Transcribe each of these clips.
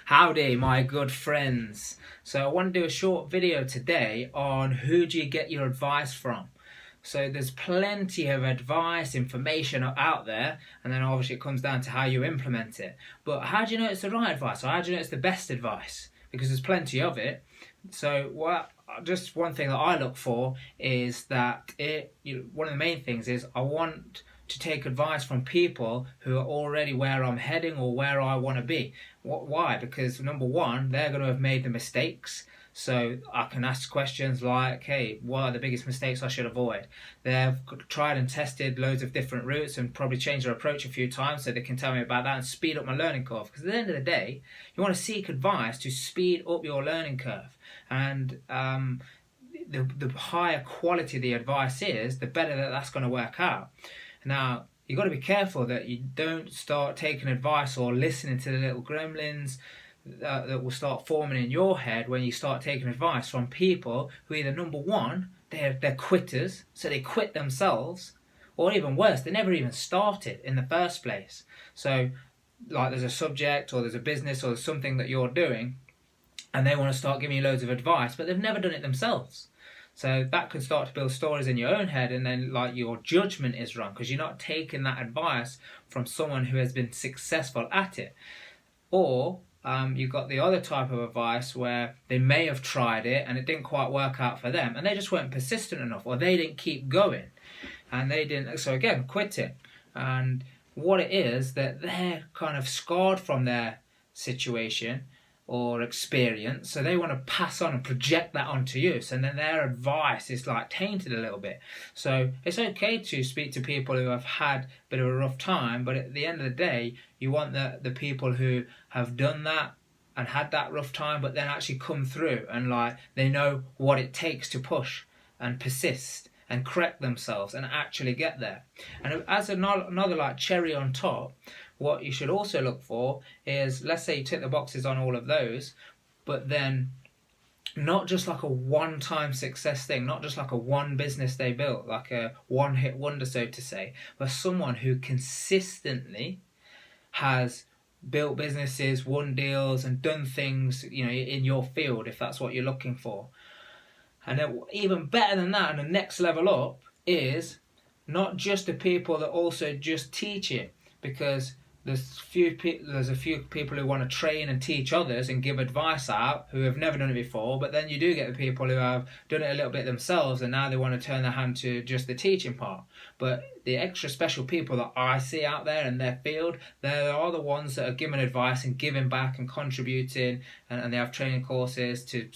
Howdy, my good friends. So I want to do a short video today on who do you get your advice from. So there's plenty of advice, information out there, and then obviously it comes down to how you implement it. But how do you know it's the right advice, or how do you know it's the best advice? Because there's plenty of it. So just one thing that I look for is that one of the main things is I want to take advice from people who are already where I'm heading or where I want to be. Why? Because number one, they're going to have made the mistakes. So I can ask questions like, hey, what are the biggest mistakes I should avoid? They've tried and tested loads of different routes and probably changed their approach a few times, so they can tell me about that and speed up my learning curve. Because at the end of the day, you want to seek advice to speed up your learning curve. And the higher quality the advice is, the better that's going to work out. Now, you've got to be careful that you don't start taking advice or listening to the little gremlins that will start forming in your head when you start taking advice from people who either, number one, they're quitters, so they quit themselves, or even worse, they never even started in the first place. So, like, there's a subject or there's a business or there's something that you're doing, and they want to start giving you loads of advice, but they've never done it themselves. So that can start to build stories in your own head, and then like your judgment is wrong because you're not taking that advice from someone who has been successful at it. Or you've got the other type of advice where they may have tried it and it didn't quite work out for them, and they just weren't persistent enough, or they didn't keep going, and they didn't. So again, quitting. And what it is that they're kind of scarred from their situation or experience, so they want to pass on and project that onto you, so then their advice is like tainted a little bit. So it's okay to speak to people who have had a bit of a rough time, but at the end of the day, you want the people who have done that and had that rough time, but then actually come through and like they know what it takes to push and persist and correct themselves and actually get there. And as another like cherry on top, what you should also look for is, let's say you tick the boxes on all of those, but then not just like a one-time success thing, not just like a one business they built, like a one-hit wonder, so to say, but someone who consistently has built businesses, won deals, and done things, in your field, if that's what you're looking for. And then even better than that, and the next level up, is not just the people that also just teach it, because there's a few people who want to train and teach others and give advice out who have never done it before, but then you do get the people who have done it a little bit themselves and now they want to turn their hand to just the teaching part. But the extra special people that I see out there in their field, they are the ones that are giving advice and giving back and contributing, and they have training courses to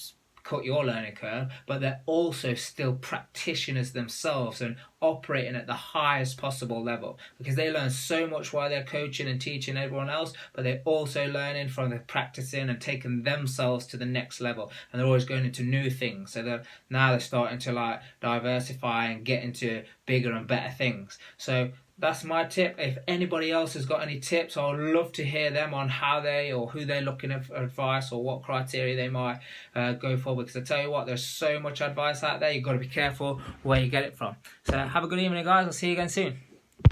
cut your learning curve, but they're also still practitioners themselves and operating at the highest possible level, because they learn so much while they're coaching and teaching everyone else, but they're also learning from the practicing and taking themselves to the next level, and they're always going into new things. So they're starting to like diversify and get into bigger and better things. So that's my tip. If anybody else has got any tips, I'd love to hear them on how they or who they're looking at for advice, or what criteria they might go for. Because I tell you what, there's so much advice out there, you've got to be careful where you get it from. So have a good evening, guys. I'll see you again soon.